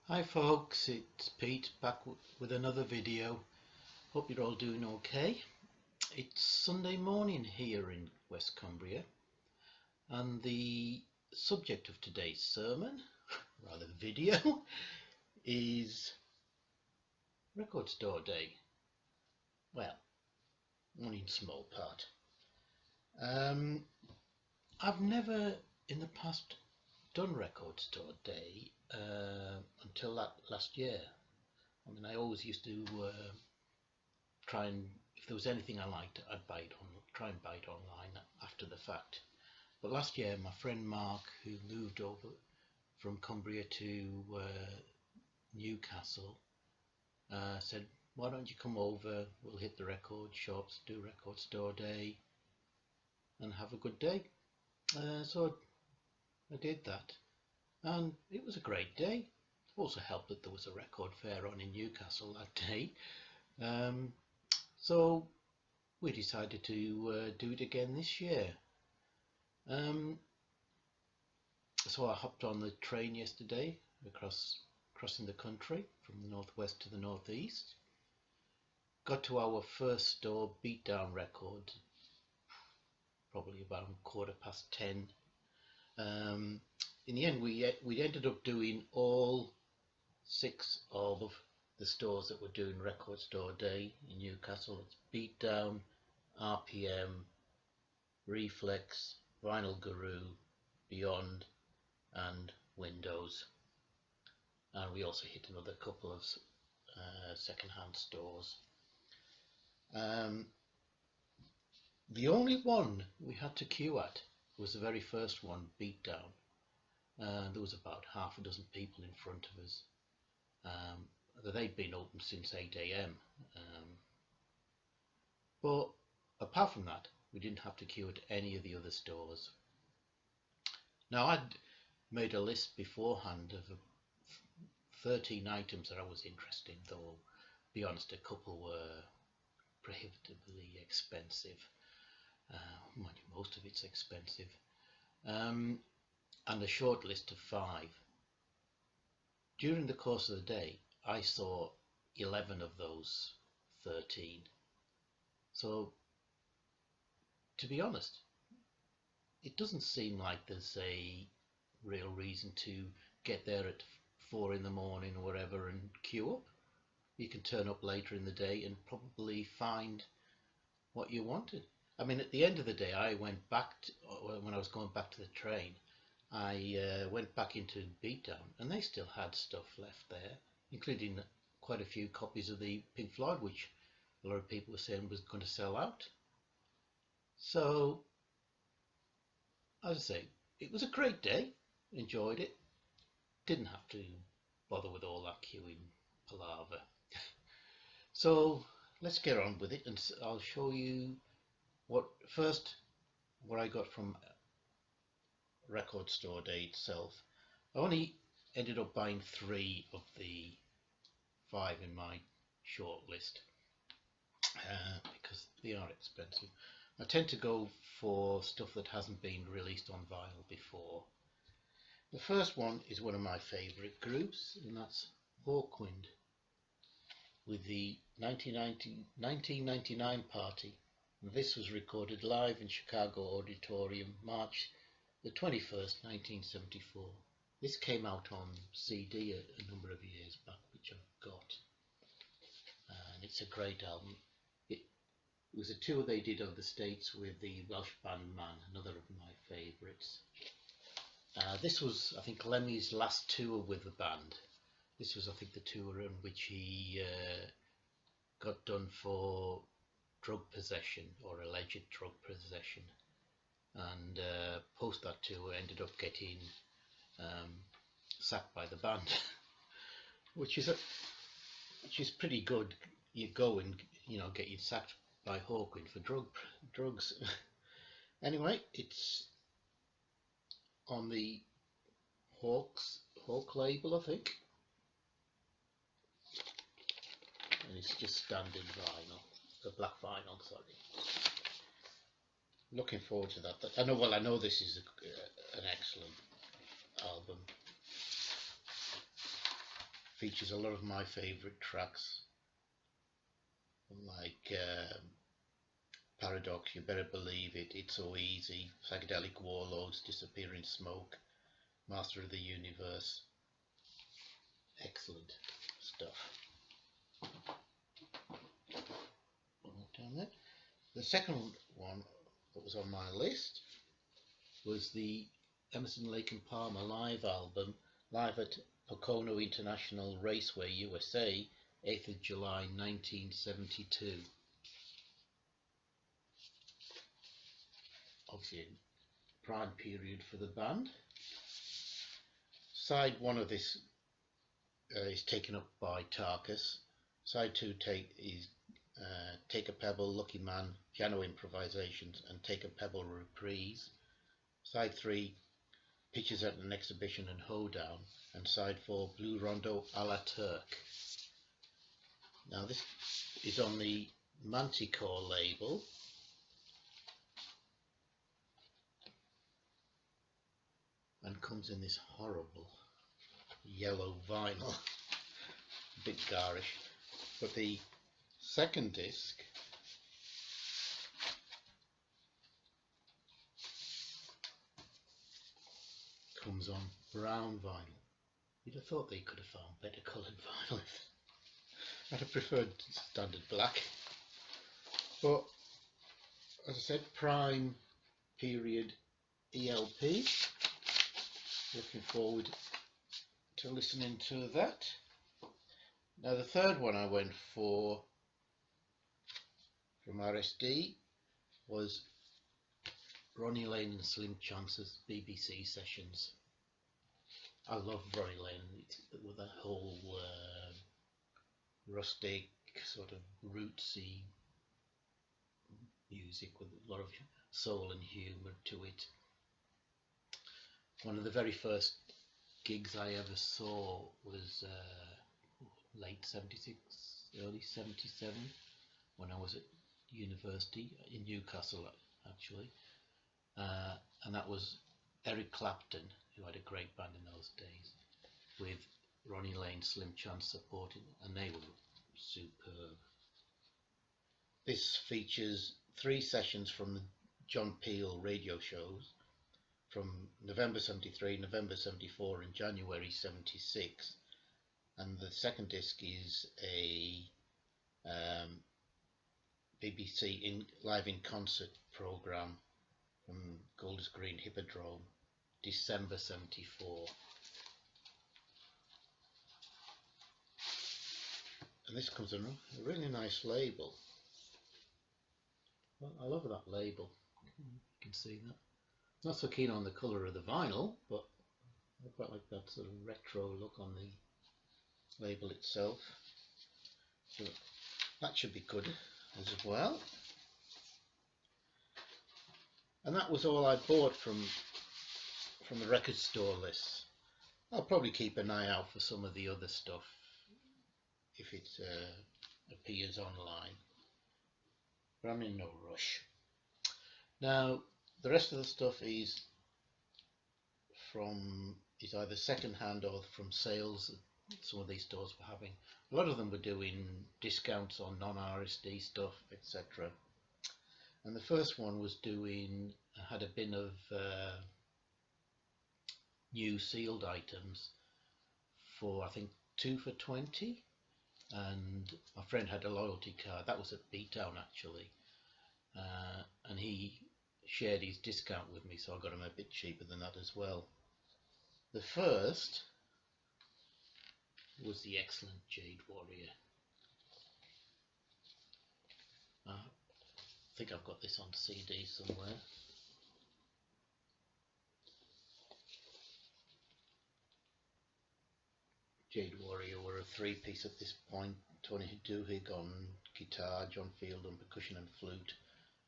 Hi folks, it's Pete back with another video. Hope you're all doing okay. It's Sunday morning here in West Cumbria, and the subject of today's sermon, rather video, is Record Store Day. Well, one in small part. I've never in the past done Record Store Day until last year. I mean, I always used to try and, if there was anything I liked, I'd try and buy it online after the fact. But last year, my friend Mark, who moved over from Cumbria to Newcastle, said, "Why don't you come over? We'll hit the record shops, do Record Store Day, and have a good day." So I did that, and it was a great day. Also helped that there was a record fair on in Newcastle that day. So we decided to do it again this year. So I hopped on the train yesterday crossing the country from the northwest to the northeast. Got to our first store, Beatdown Record, probably about 10:15. In the end, we ended up doing all 6 of the stores that were doing Record Store Day in Newcastle. It's Beatdown, RPM, Reflex, Vinyl Guru, Beyond, and Windows. And we also hit another couple of second-hand stores. The only one we had to queue at was the very first one, Beatdown. There was about half a dozen people in front of us. They'd been open since 8 AM. But apart from that, we didn't have to queue at any of the other stores. Now, I'd made a list beforehand of 13 items that I was interested in, though, to be honest, a couple were prohibitively expensive. Most of it's expensive. And a short list of 5. During the course of the day, I saw 11 of those 13. So, to be honest, it doesn't seem like there's a real reason to get there at 4 in the morning or whatever and queue up. You can turn up later in the day and probably find what you wanted. I mean, at the end of the day, I went back when I was going back to the train, I went back into Beatdown, and they still had stuff left there, including quite a few copies of the Pink Floyd, which a lot of people were saying was going to sell out. So, as I say, it was a great day. Enjoyed it. Didn't have to bother with all that queuing palaver. So let's get on with it, and I'll show you what I got from Record Store Day itself. I only ended up buying 3 of the 5 in my short list because they are expensive. I tend to go for stuff that hasn't been released on vinyl before. The first one is one of my favourite groups, and that's Hawkwind with the 1999 party. This was recorded live in Chicago Auditorium, March the 21st, 1974. This came out on CD a number of years back, which I've got. And it's a great album. It was a tour they did of the States with the Welsh band Man, another of my favourites. This was, I think, Lemmy's last tour with the band. This was, I think, the tour in which he got done for drug possession, or alleged drug possession, and post that tour ended up getting sacked by the band, which is pretty good. You go and get you sacked by Hawkwind for drugs. Anyway, it's on the Hawk label, I think, and it's just standard vinyl. The black vinyl, sorry. Looking forward to that. I know this is an excellent album. features a lot of my favourite tracks, like Paradox, You Better Believe It, It's So Easy, Psychedelic Warlords, Disappearing Smoke, Master of the Universe. Excellent stuff. Down there. The second one that was on my list was the Emerson, Lake and Palmer live album, live at Pocono International Raceway, USA, 8th of July 1972. Obviously a prime period for the band. Side 1 of this is taken up by Tarkus. Side 2 is Take a Pebble, Lucky Man, piano improvisations, and Take a Pebble reprise. Side 3, Pictures at an Exhibition and Hoedown, and Side 4, Blue Rondo a la Turk. Now this is on the Manticore label, and comes in this horrible yellow vinyl, a bit garish, but the second disc comes on brown vinyl. You'd have thought they could have found better coloured vinyl. I'd have preferred standard black, but as I said, prime period ELP. Looking forward to listening to that. Now the third one I went for from RSD was Ronnie Lane and Slim Chance's BBC sessions. I love Ronnie Lane with that whole rustic sort of rootsy music with a lot of soul and humour to it. One of the very first gigs I ever saw was late 76, early 77, when I was at university in Newcastle actually, and that was Eric Clapton, who had a great band in those days, with Ronnie Lane, Slim Chance supporting, and they were superb. This features 3 sessions from the John Peel radio shows from November 73, November 74 and January 76, and the second disc is a BBC live in concert programme from Golders Green Hippodrome, December 74. And this comes on a really nice label. Well, I love that label. You can see that. Not so keen on the colour of the vinyl, but I quite like that sort of retro look on the label itself. So that should be good as well. And that was all I bought from the record store list. I'll probably keep an eye out for some of the other stuff if it appears online, but I'm in no rush. Now the rest of the stuff is either second hand or from sales that some of these stores were having. A lot of them were doing discounts on non-RSD stuff, etc. And the first one was had a bin of new sealed items for I think 2 for $20, and my friend had a loyalty card. That was at B-Town actually, and he shared his discount with me, so I got him a bit cheaper than that as well. The first was the excellent Jade Warrior. I think I've got this on CD somewhere. Jade Warrior were a 3-piece at this point. Tony Duhigg on guitar, John Field on percussion and flute,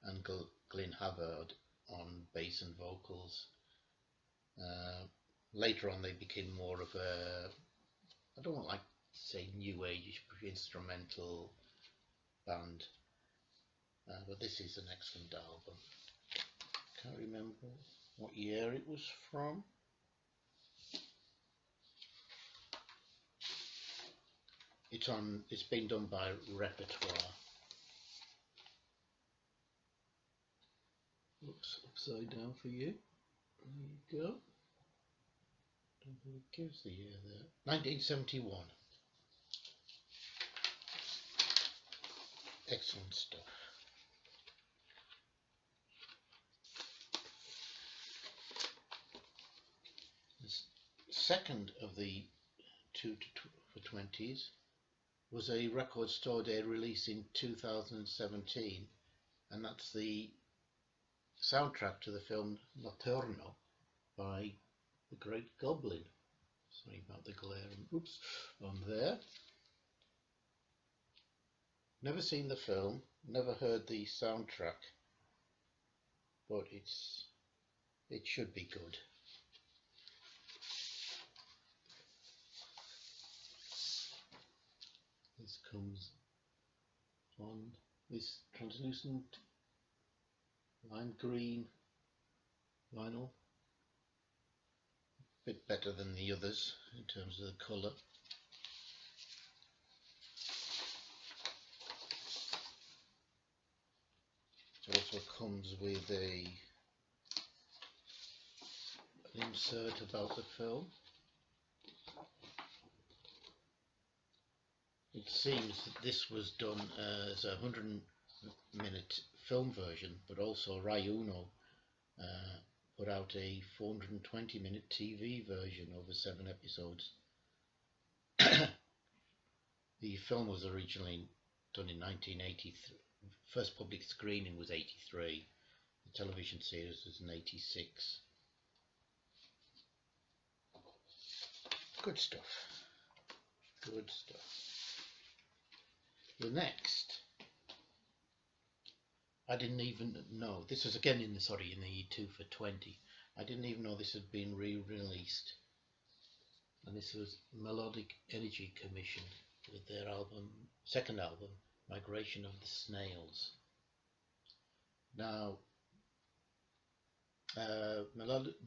and Glyn Havard on bass and vocals. Later on they became more of a, I don't like to say new age instrumental band, but this is an excellent album. Can't remember what year it was from. It's been done by Repertoire. Oops, upside down for you. There you go. Don't think it gives the year there. 1971. Excellent stuff. The second of the 2 for 20s was a Record Store Day release in 2017, and that's the soundtrack to the film Notturno by the Great Goblin. Sorry about the glare. Oops, on there. Never seen the film, never heard the soundtrack, but it should be good. This comes on this translucent lime green vinyl. A bit better than the others in terms of the colour. It also comes with an insert about the film. It seems that this was done as a 100-minute film version, but also Rai Uno put out a 420-minute TV version over 7 episodes. The film was originally done in 1983. First public screening was 83. The television series was in 86. Good stuff. Good stuff. The next, I didn't even know, this was again in the 2 for 20. I didn't even know this had been re-released. And this was Melodic Energy Commission with their second album, Migration of the Snails. Now,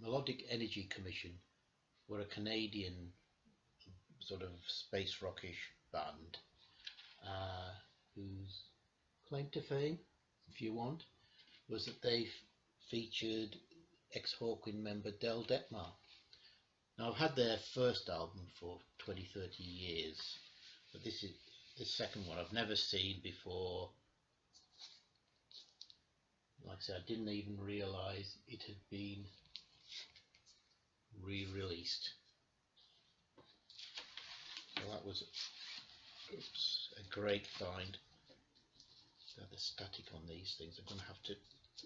Melodic Energy Commission were a Canadian sort of space rockish band whose claim to fame, if you want, was that they featured ex-Hawkwind member Del Detmar. Now, I've had their first album for 20-30 years, but this is the second one I've never seen before. Like I said, I didn't even realise it had been re-released. Well, that was a great find. The static on these things, I'm going to have to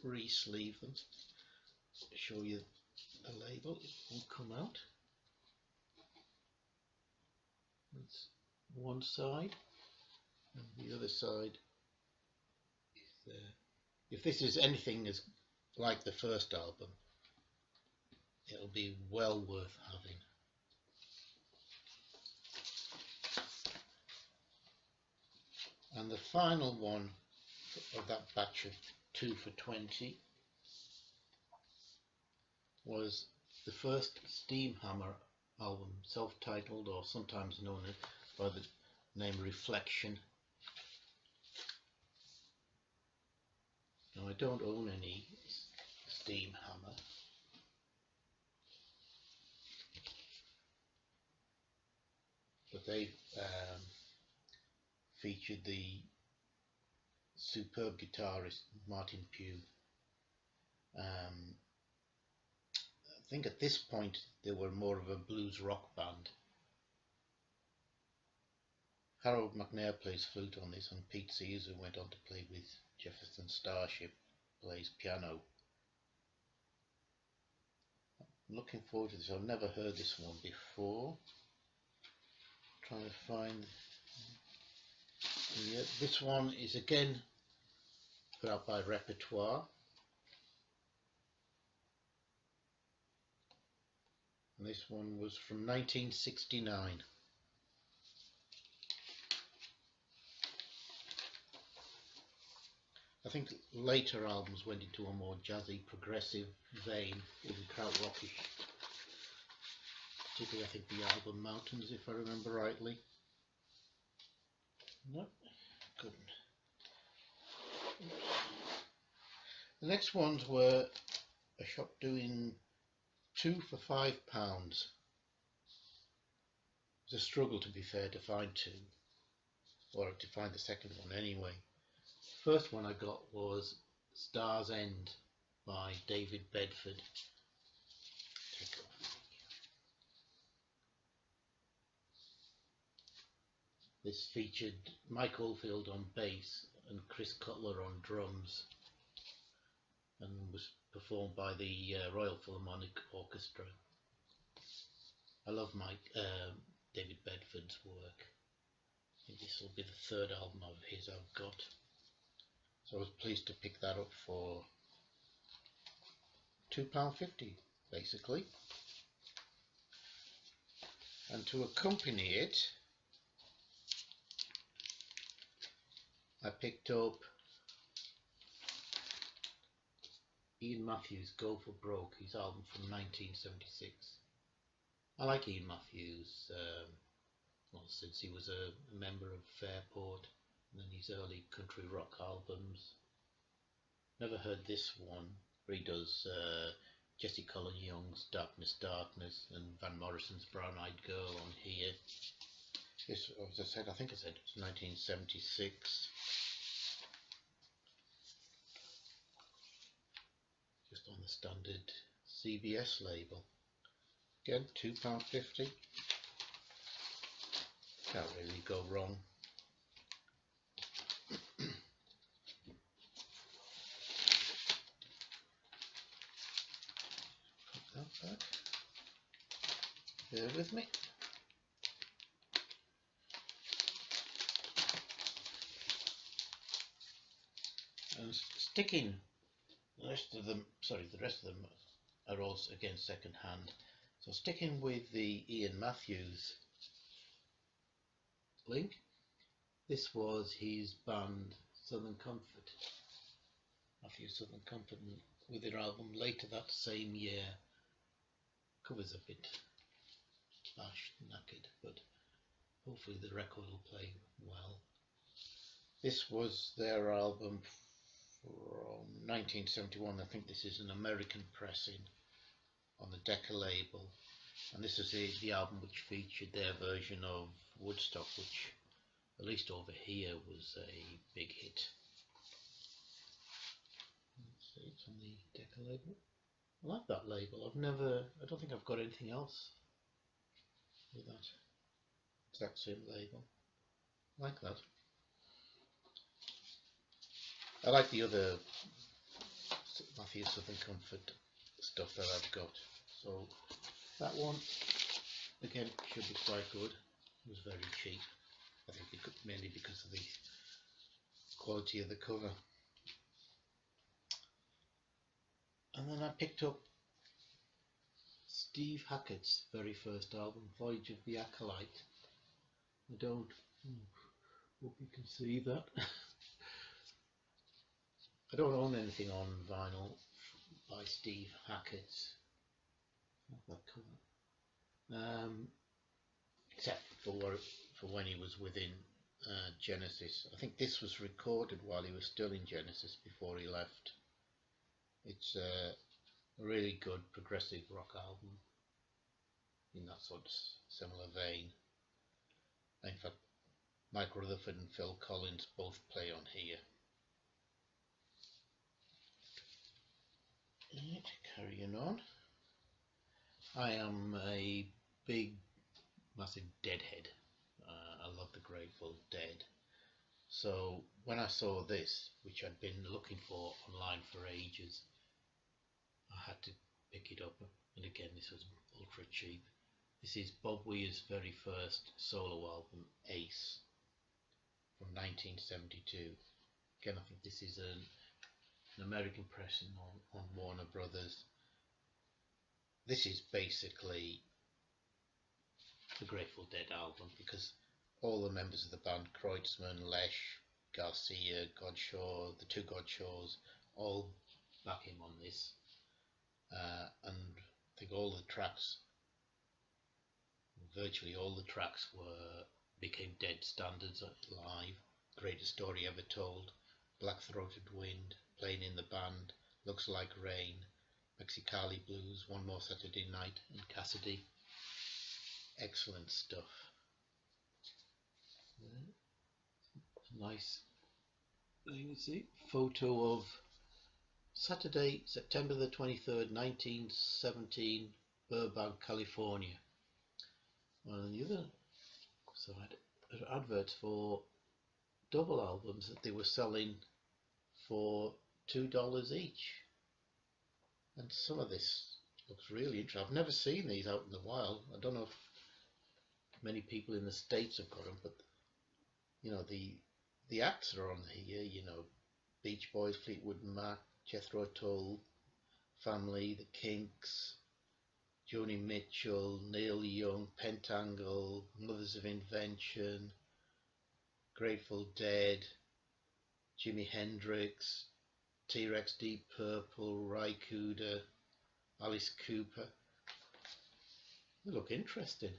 re-sleeve them. Show you the label, it won't come out. That's one side, and the other side is there. If this is anything as like the first album, it'll be well worth having. And the final one of that batch of 2 for 20 was the first Steamhammer album, self-titled or sometimes known by the name Reflection. Now, I don't own any Steamhammer, but they featured the superb guitarist Martin Pugh. I think at this point they were more of a blues rock band. Harold McNair plays flute on this, and Pete Sears, who went on to play with Jefferson Starship, plays piano. I'm looking forward to this. I've never heard this one before. Trying to find. Yeah, this one is again put out by Repertoire, and this one was from 1969. I think later albums went into a more jazzy, progressive vein, even krautrockish. Particularly, I think the album Mountains, if I remember rightly. No, couldn't. The next ones were a shop doing 2 for £5. It was a struggle, to be fair, to find two, or to find the second one anyway. First one I got was Star's End by David Bedford. This featured Mike Oldfield on bass and Chris Cutler on drums, and was performed by the Royal Philharmonic Orchestra. I love David Bedford's work. I think this will be the third album of his I've got. So I was pleased to pick that up for £2.50 basically. And to accompany it, I picked up Ian Matthews' Go For Broke, his album from 1976. I like Ian Matthews, well, since he was a member of Fairport, and then his early country rock albums. Never heard this one, where he does Jesse Colin Young's Darkness, Darkness, and Van Morrison's Brown Eyed Girl on here. This, as I said, I think I said it was 1976. Just on the standard CBS label. Again, £2.50. Can't really go wrong. Put that back. Bear with me. And sticking, the rest of them are also again second hand. So sticking with the Ian Matthews link, this was his band Southern Comfort. Matthews Southern Comfort, with their album later that same year. Cover's a bit knackered, but hopefully the record will play well. This was their album from 1971. I think this is an American pressing on the Decca label, and this is the album which featured their version of Woodstock, which at least over here was a big hit. Let's see, it's on the Decca label. I like that label. I don't think I've got anything else with that exact same label. I like that. I like the other Matthews Southern Comfort stuff that I've got. So that one, again, should be quite good. It was very cheap. I think mainly because of the quality of the cover. And then I picked up Steve Hackett's very first album, Voyage of the Acolyte. I don't hope you can see that. I don't own anything on vinyl by Steve Hackett. That cover. Except for when he was within Genesis. I think this was recorded while he was still in Genesis before he left. It's a really good progressive rock album in that sort of similar vein. In fact, Mike Rutherford and Phil Collins both play on here. Right, carrying on. I am a big, massive Deadhead. I love the Grateful Dead. So when I saw this, which I'd been looking for online for ages, I had to pick it up. And again, this was ultra cheap. This is Bob Weir's very first solo album, Ace, from 1972. Again, I think this is an American pressing on Warner Brothers. This is basically the Grateful Dead album, because all the members of the band, Kreutzmann, Lesh, Garcia, Godshaw, the two Godshaws, all back him on this. And I think all the tracks, virtually all the tracks, were became dead standards live. Greatest story ever told, Black-throated wind, playing in the band, Looks like rain, Mexicali blues, One more Saturday night, and Cassidy. Excellent stuff. Nice. You can see photo of Saturday, September the 23rd, 1917, Burbank, California. On the other side, adverts for double albums that they were selling for $2 each. And some of this looks really interesting. I've never seen these out in the wild. I don't know if many people in the States have got them, but you know, the acts are on here, you know, Beach Boys, Fleetwood Mac, Jethro Tull, Family, The Kinks, Joni Mitchell, Neil Young, Pentangle, Mothers of Invention, Grateful Dead, Jimi Hendrix, T-Rex, Deep Purple, Ry Cooder, Alice Cooper. They look interesting.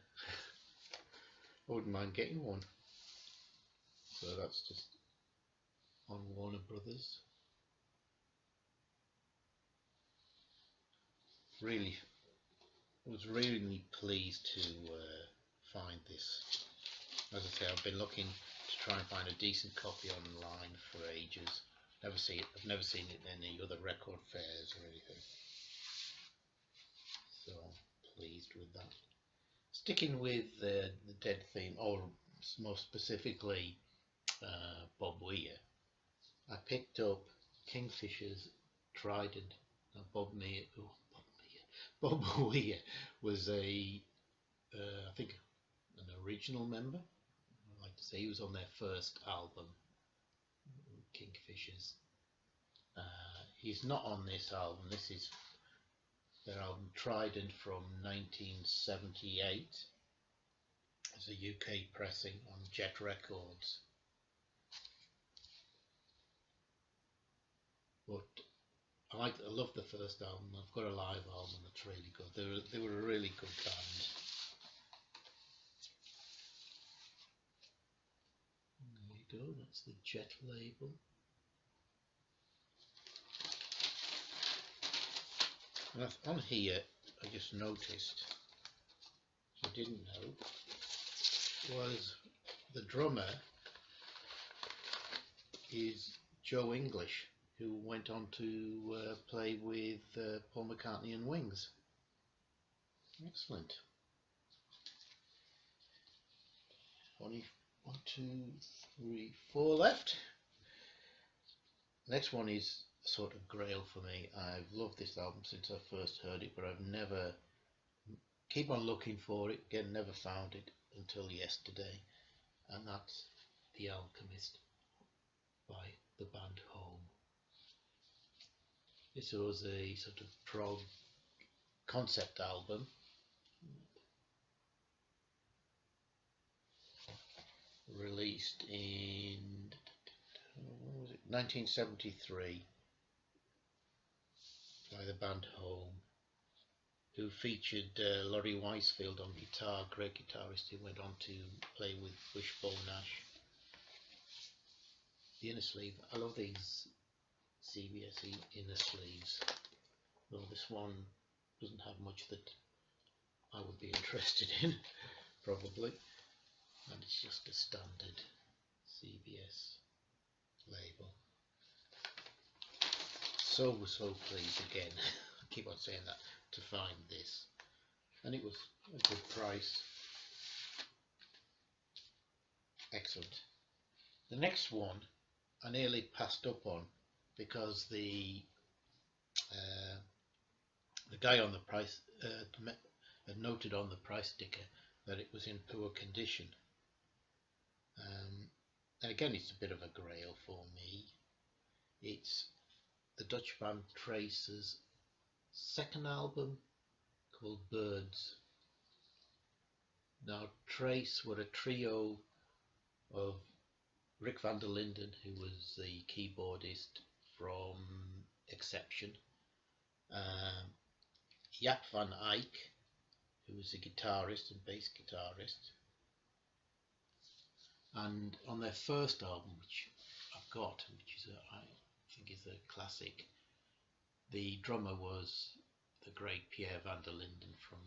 I wouldn't mind getting one. So that's just on Warner Brothers. Really, I was really pleased to find this. As I say, I've been looking to try and find a decent copy online for ages. Never see it. I've never seen it in any other record fairs or anything. So I'm pleased with that. Sticking with the Dead theme, or more specifically Bob Weir, I picked up Kingfisher's Trident. Now Bob Weir was I think an original member. I like to say he was on their first album, Kingfishers. He's not on this album. This is their album Trident from 1978. It's a UK pressing on Jet Records. But I love the first album. I've got a live album that's really good. They were a really good band. There you go. That's the Jet label. And on here, I just noticed, I didn't know, was the drummer is Joe English, who went on to play with Paul McCartney and Wings. Excellent. Only 1, 2, 3, 4 left. Next one is a sort of grail for me. I've loved this album since I first heard it, but I've never, keep on looking for it, again never found it until yesterday, and that's The Alchemist by the band Home. This was a sort of prog concept album. Released in 1973 by the band Home, who featured Laurie Weisfield on guitar, great guitarist who went on to play with Wishbone Ash. The inner sleeve, I love these CBS inner sleeves, though this one doesn't have much that I would be interested in, probably, and it's just a standard CBS label. So pleased again, I keep on saying that, to find this, and it was a good price. Excellent. The next one I nearly passed up on because the guy on the price had noted on the price sticker that it was in poor condition. And again, it's a bit of a grail for me. It's the Dutch band Trace's second album called Birds. Now Trace were a trio of Rick van der Linden, who was the keyboardist from Exception, Jaap van Eyck, who was a guitarist and bass guitarist, And on their first album, which I've got, which is I think is a classic, the drummer was the great Pierre van der Linden, from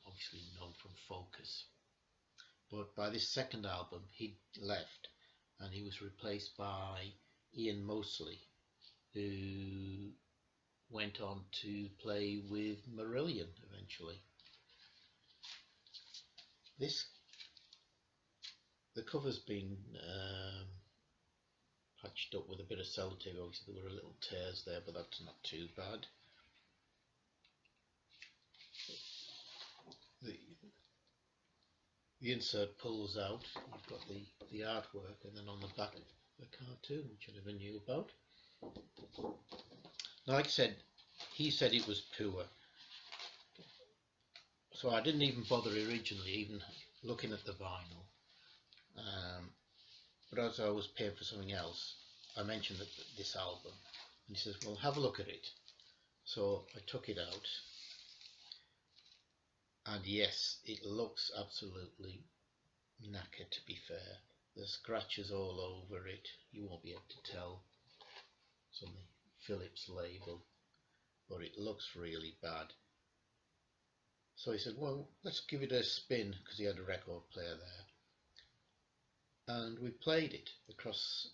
obviously known from Focus. But by this second album, he left, and he was replaced by Ian Mosley, who went on to play with Marillion eventually. The cover's been patched up with a bit of sellotape. Obviously there were little tears there, but that's not too bad. The insert pulls out. You've got the artwork, and then on the back the cartoon, which I never knew about. Now, like I said, he said it was poor, so I didn't even bother originally even looking at the vinyl. But as I was paying for something else, I mentioned this album, and he says, well, have a look at it. So I took it out, and yes, it looks absolutely knackered, to be fair. There's scratches all over it. You won't be able to tell. It's on the Philips label, but it looks really bad. So he said, well, let's give it a spin, because he had a record player there. And we played it across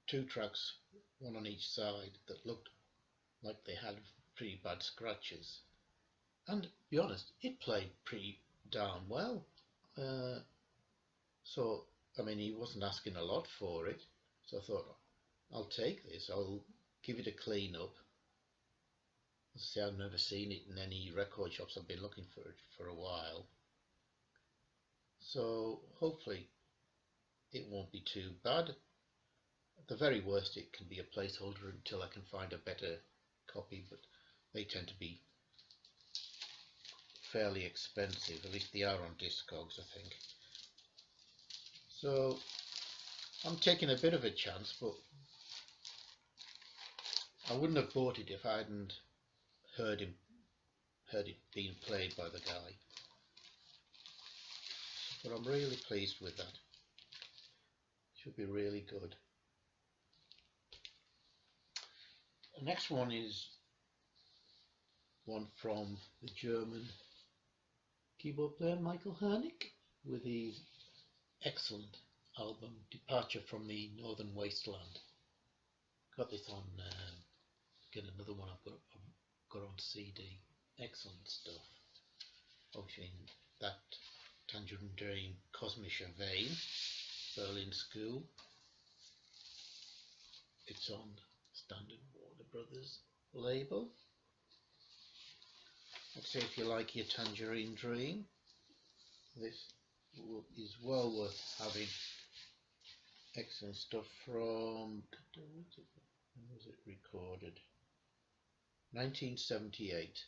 2 tracks, one on each side, that looked like they had pretty bad scratches. And to be honest, it played pretty darn well. So, I mean, he wasn't asking a lot for it. So I thought, I'll take this, I'll give it a clean up. As I say, I've never seen it in any record shops. I've been looking for it for a while. So hopefully it won't be too bad. At the very worst, it can be a placeholder until I can find a better copy, but they tend to be fairly expensive. At least they are on Discogs, I think. So I'm taking a bit of a chance, but I wouldn't have bought it if I hadn't heard it being played by the guy. But I'm really pleased with that. Should be really good. The next one is one from the German keyboard player Michael Hernick, with his excellent album Departure from the Northern Wasteland. Got this on again, another one I've got on CD. Excellent stuff. Obviously in that Tangerine Dream Kosmische vein, Berlin School. It's on standard Warner Brothers label. I'd say if you like your Tangerine Dream, this is well worth having. Excellent stuff from, when was it recorded? 1978.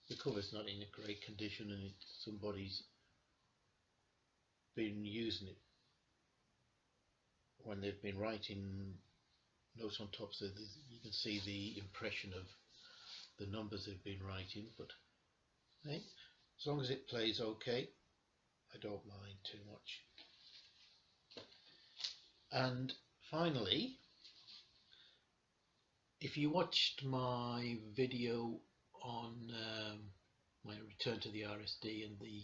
The cover's not in a great condition, and somebody's been using it when they've been writing notes on top, so you can see the impression of the numbers they've been writing. But hey, as long as it plays okay, I don't mind too much. And finally, if you watched my video on my return to the RSD and the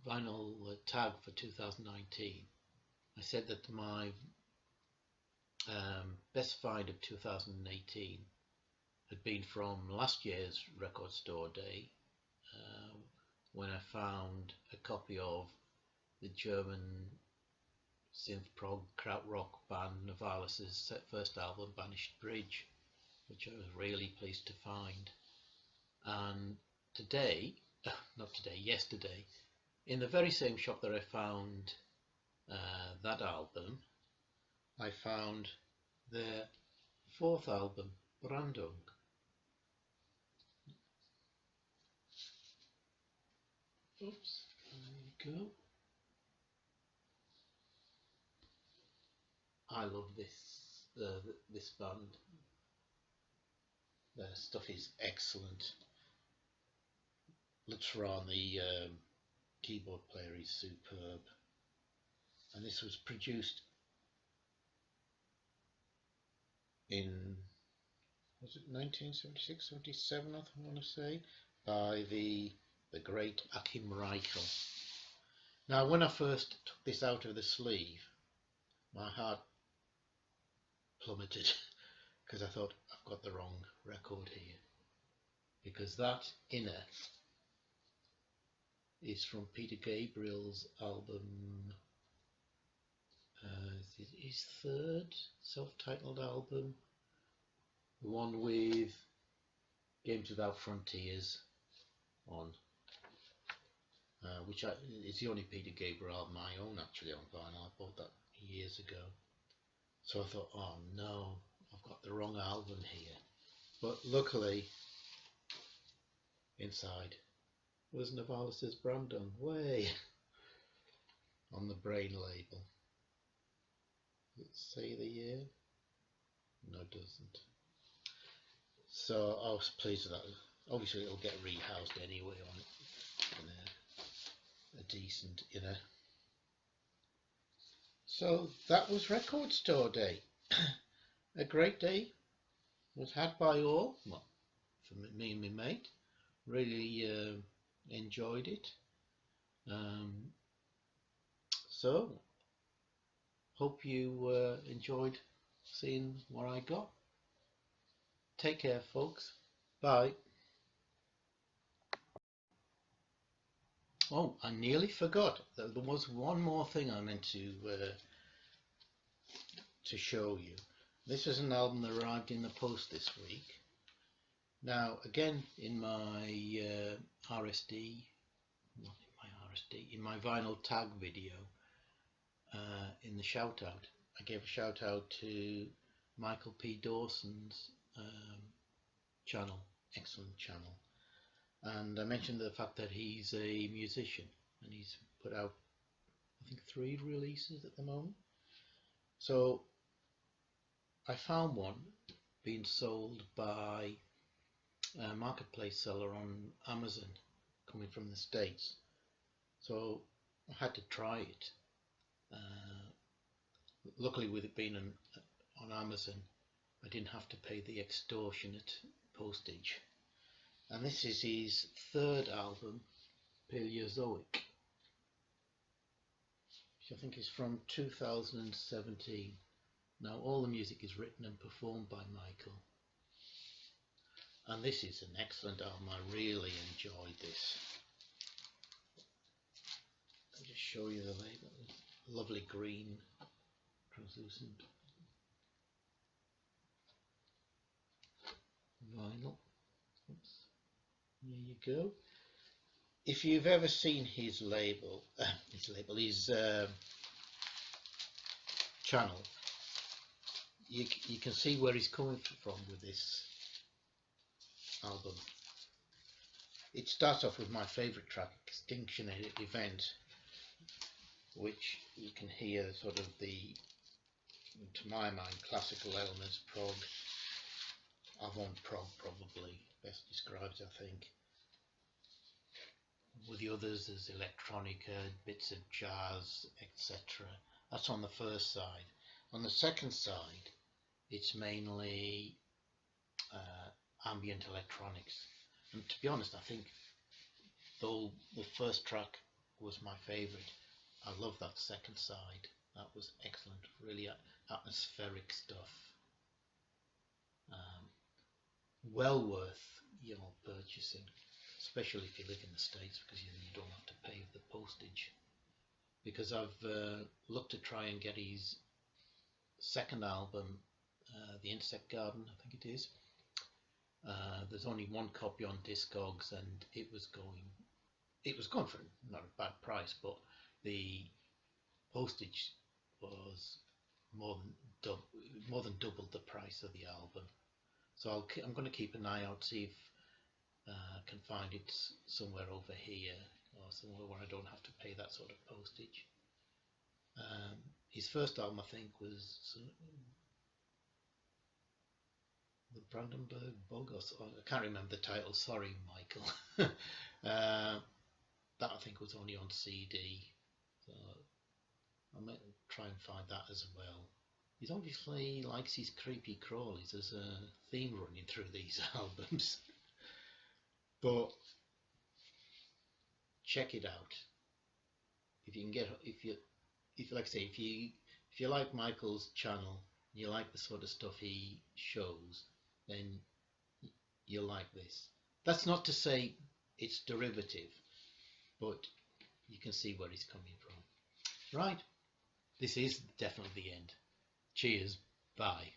vinyl tag for 2019, I said that my best find of 2018 had been from last year's record store day, when I found a copy of the German synth prog krautrock band Novalis' first album, Banished Bridge, which I was really pleased to find. And yesterday, in the very same shop that I found that album, I found their 4th album, Brandung. Oops, there you go. I love this band. Their stuff is excellent. Lutz Rahn, the keyboard player is superb. And this was produced in, was it 1976, 77, I want to say, by the great Achim Reichel. Now, when I first took this out of the sleeve, my heart plummeted because I thought, I've got the wrong record here, because that inner is from Peter Gabriel's album, his third self-titled album, the one with Games Without Frontiers on, which is the only Peter Gabriel album I own actually on vinyl. I bought that years ago. So I thought, oh no, I've got the wrong album here. But luckily, inside was Navalis's Brandon, way on the Brain label. Does it say the year? No, it doesn't. So I was pleased with that. Obviously, it'll get rehoused anyway on a decent, So that was Record Store Day. A great day was had by all. Well, for me and my mate, really enjoyed it. So hope you enjoyed seeing what I got. Take care, folks. Bye. Oh, I nearly forgot. There was one more thing I meant to show you. This is an album that arrived in the post this week. Now, again, in my RSD, not in my RSD, in my vinyl tag video, in the shout out, I gave a shout out to Michael P. Dawson's channel, excellent channel, and I mentioned the fact that he's a musician and he's put out, I think, 3 releases at the moment. So I found one being sold by a marketplace seller on Amazon, coming from the States. So I had to try it. Luckily, with it being on Amazon, I didn't have to pay the extortionate postage. And this is his 3rd album, Paleozoic, which I think is from 2017. Now, all the music is written and performed by Michael. And this is an excellent album. I really enjoyed this. I'll just show you the label. Lovely green, translucent vinyl. Oops. There you go. If you've ever seen his label, his channel, you can see where he's coming from with this album. It starts off with my favourite track, Extinction Event, which you can hear sort of the, to my mind, classical elements, prog, avant-prog probably best described, I think. With the others, there's electronica, bits of jazz, etc. That's on the first side. On the second side, it's mainly ambient electronics. And to be honest, I think though the first track was my favourite, I love that second side. That was excellent, really atmospheric stuff. Well worth purchasing, especially if you live in the States, because you don't have to pay the postage. Because I've looked to try and get his 2nd album, The Insect Garden, I think it is. There's only 1 copy on Discogs, and it was going for not a bad price, but the postage was more than double the price of the album. So I'm going to keep an eye out, see if I can find it somewhere over here, or somewhere where I don't have to pay that sort of postage. His first album, I think, was the Brandenburg Bog, or I can't remember the title. Sorry, Michael. That I think was only on CD, so I might try and find that as well. He obviously likes his creepy crawlies. There's a theme running through these albums. But check it out. If you can get, if you like I say, if you like Michael's channel, you like the sort of stuff he shows, then you'll like this. That's not to say it's derivative, but you can see where he's coming from. Right, this is definitely the end. Cheers, bye.